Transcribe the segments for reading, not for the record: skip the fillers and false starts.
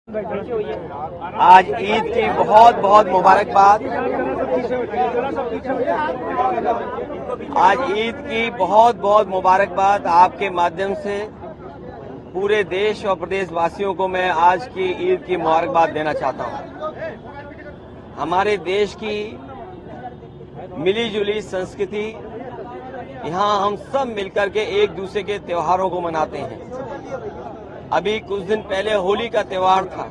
आज ईद की बहुत बहुत मुबारकबाद। आज ईद की बहुत बहुत मुबारकबाद आपके माध्यम से पूरे देश और प्रदेश वासियों को मैं आज की ईद की मुबारकबाद देना चाहता हूं। हमारे देश की मिली जुली संस्कृति, यहां हम सब मिलकर के एक दूसरे के त्योहारों को मनाते हैं। अभी कुछ दिन पहले होली का त्योहार था,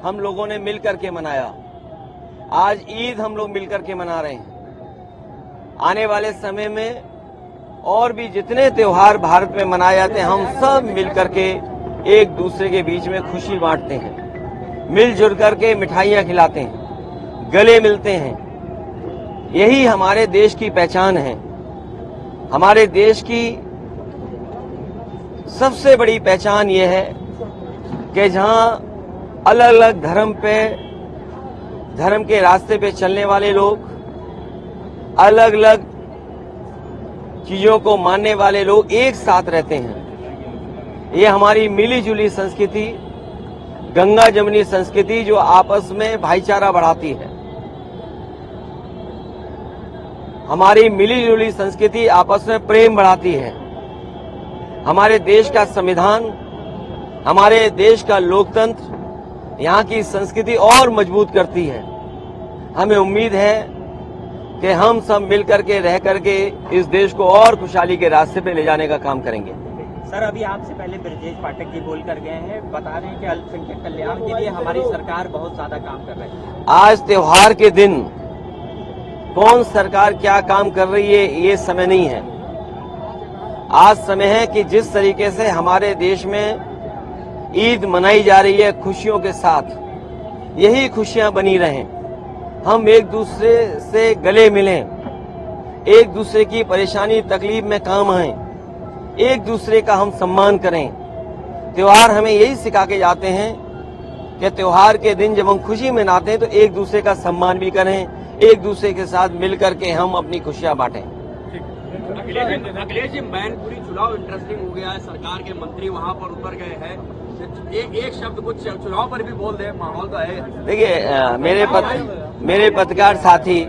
हम लोगों ने मिलकर के मनाया। आज ईद हम लोग मिलकर के मना रहे हैं। आने वाले समय में और भी जितने त्योहार भारत में मनाए जाते हैं, हम सब मिलकर के एक दूसरे के बीच में खुशी बांटते हैं, मिलजुल करके मिठाइयां खिलाते हैं, गले मिलते हैं। यही हमारे देश की पहचान है। हमारे देश की सबसे बड़ी पहचान यह है कि जहां अलग अलग धर्म के रास्ते पे चलने वाले लोग, अलग अलग चीजों को मानने वाले लोग एक साथ रहते हैं। ये हमारी मिली जुली संस्कृति, गंगा जमुनी संस्कृति, जो आपस में भाईचारा बढ़ाती है। हमारी मिली जुली संस्कृति आपस में प्रेम बढ़ाती है। हमारे देश का संविधान, हमारे देश का लोकतंत्र यहाँ की संस्कृति और मजबूत करती है। हमें उम्मीद है कि हम सब मिलकर के रह करके इस देश को और खुशहाली के रास्ते पे ले जाने का काम करेंगे। सर, अभी आपसे पहले ब्रजेश पाठक जी बोल कर गए हैं, बता रहे हैं कि अल्पसंख्यक कल्याण के लिए हमारी सरकार बहुत ज्यादा काम कर रही है। आज त्योहार के दिन कौन सरकार क्या काम कर रही है, ये समय नहीं है। आज समय है कि जिस तरीके से हमारे देश में ईद मनाई जा रही है खुशियों के साथ, यही खुशियां बनी रहें। हम एक दूसरे से गले मिलें, एक दूसरे की परेशानी तकलीफ में काम आएं, एक दूसरे का हम सम्मान करें। त्योहार हमें यही सिखा के जाते हैं कि त्योहार के दिन जब हम खुशी मनाते हैं तो एक दूसरे का सम्मान भी करें, एक दूसरे के साथ मिलकर के हम अपनी खुशियां बांटें। अखिलेश जी, मैनपुरी चुनाव इंटरेस्टिंग हो गया है। सरकार के मंत्री वहां पर उतर गए हैं। एक शब्द कुछ चुनाव पर भी बोल दे, माहौल तो है। देखिए, मेरे पत्रकार साथी,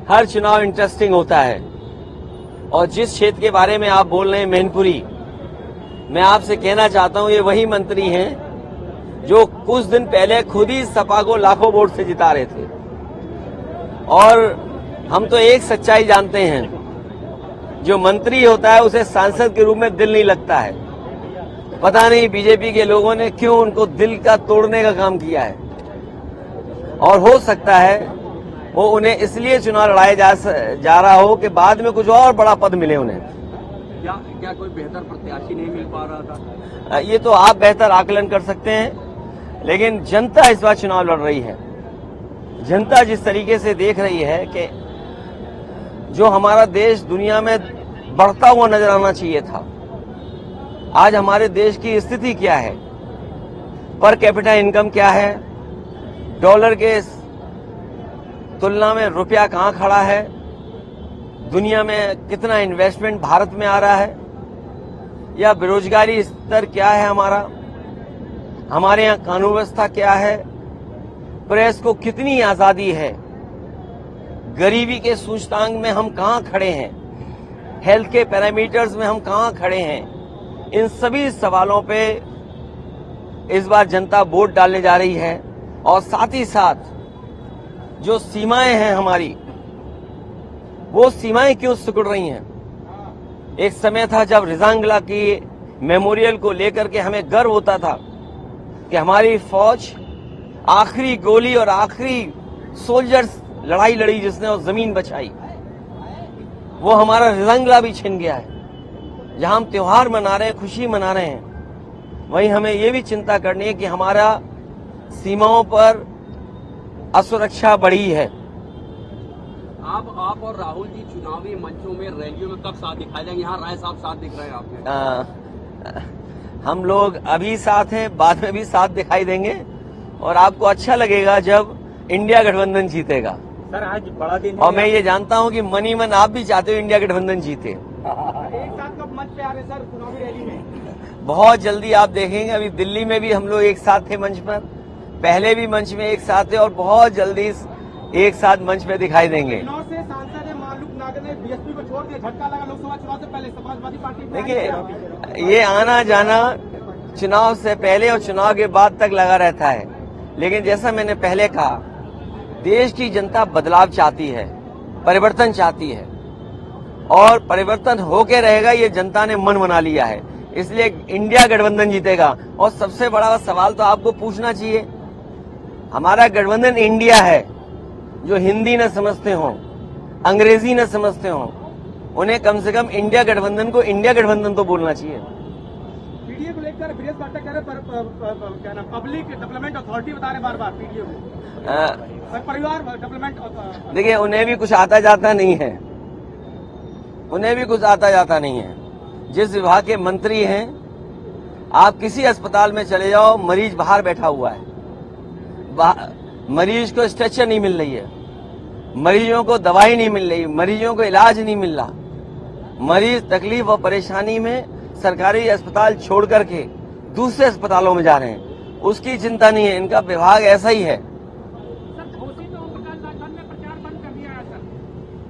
हर चुनाव इंटरेस्टिंग होता है। और जिस क्षेत्र के बारे में आप बोल रहे हैं, मैनपुरी, मैं आपसे कहना चाहता हूं, ये वही मंत्री हैं जो कुछ दिन पहले खुद ही सपा को लाखों वोट से जिता रहे थे। और हम तो एक सच्चाई जानते हैं, जो मंत्री होता है उसे सांसद के रूप में दिल नहीं लगता है। पता नहीं बीजेपी के लोगों ने क्यों उनको दिल का तोड़ने का काम किया है। और हो सकता है वो उन्हें इसलिए चुनाव लड़ाया जा रहा हो कि बाद में कुछ और बड़ा पद मिले उन्हें। क्या कोई बेहतर प्रत्याशी नहीं मिल पा रहा था? ये तो आप बेहतर आकलन कर सकते हैं, लेकिन जनता इस बार चुनाव लड़ रही है। जनता जिस तरीके से देख रही है कि जो हमारा देश दुनिया में बढ़ता हुआ नजर आना चाहिए था, आज हमारे देश की स्थिति क्या है, पर कैपिटा इनकम क्या है, डॉलर के तुलना में रुपया कहां खड़ा है, दुनिया में कितना इन्वेस्टमेंट भारत में आ रहा है, या बेरोजगारी स्तर क्या है हमारे यहाँ कानून व्यवस्था क्या है, प्रेस को कितनी आजादी है, गरीबी के सूचकांक में हम कहां खड़े हैं, हेल्थ के पैरामीटर्स में हम कहां खड़े हैं। इन सभी सवालों पे इस बार जनता वोट डालने जा रही है। और साथ ही साथ जो सीमाएं हैं हमारी, वो सीमाएं क्यों सिकुड़ रही हैं। एक समय था जब रिजांगला की मेमोरियल को लेकर के हमें गर्व होता था कि हमारी फौज आखिरी गोली और आखिरी सोल्जर्स लड़ाई लड़ी जिसने और जमीन बचाई। वो हमारा रिजांगला भी छिन गया है। जहां हम त्योहार मना रहे हैं, खुशी मना रहे हैं, वहीं हमें ये भी चिंता करनी है कि हमारा सीमाओं पर असुरक्षा बढ़ी है। आप और राहुल जी चुनावी मंचों में, रैलियों में कब साथ दिखाई देंगे? यहाँ राय साहब साथ दिख रहे हैं आपके। हम लोग अभी साथ हैं, बाद में भी साथ दिखाई देंगे, और आपको अच्छा लगेगा जब इंडिया गठबंधन जीतेगा। सर, आज बड़ा दिन है। और मैं ये जानता हूं कि मनी मन आप भी चाहते हो इंडिया गठबंधन जीते। एक साथ कब मंच पे आ रहे सर चुनावी रैली में? बहुत जल्दी आप देखेंगे, अभी दिल्ली में भी हम लोग एक साथ थे मंच पर, पहले भी मंच में एक साथ थे और बहुत जल्दी एक साथ मंच पे दिखाई देंगे। किन्नौर से सांसद मालूक नागर ने बीएसपी को छोड़ दिया, झटका लगा लोकसभा चुनाव से पहले समाजवादी पार्टी। देखिए, ये आना जाना चुनाव से पहले और चुनाव के बाद तक लगा रहता है, लेकिन जैसा मैंने पहले कहा, देश की जनता बदलाव चाहती है, परिवर्तन चाहती है और परिवर्तन होके रहेगा, ये जनता ने मन बना लिया है। इसलिए इंडिया गठबंधन जीतेगा। और सबसे बड़ा सवाल तो आपको पूछना चाहिए, हमारा गठबंधन इंडिया है। जो हिंदी न समझते हों, अंग्रेजी न समझते हों, उन्हें कम से कम इंडिया गठबंधन को इंडिया गठबंधन तो बोलना चाहिए। पीडीए को लेकर ब्रिजेश पाठक कह रहे क्या नाम, पब्लिक डेवलपमेंट अथॉरिटी बता रहे बार बार पीडीए को, परिवार डेवलपमेंट। देखिए, उन्हें भी कुछ आता जाता नहीं है, उन्हें भी कुछ आता जाता नहीं है। जिस विभाग के मंत्री हैं, आप किसी अस्पताल में चले जाओ, मरीज बाहर बैठा हुआ है, मरीज को स्ट्रेचर नहीं मिल रही है, मरीजों को दवाई नहीं मिल रही, मरीजों को इलाज नहीं मिल रहा, मरीज तकलीफ और परेशानी में सरकारी अस्पताल छोड़ करके दूसरे अस्पतालों में जा रहे हैं, उसकी चिंता नहीं है। इनका विभाग ऐसा ही है।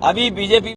अभी बीजेपी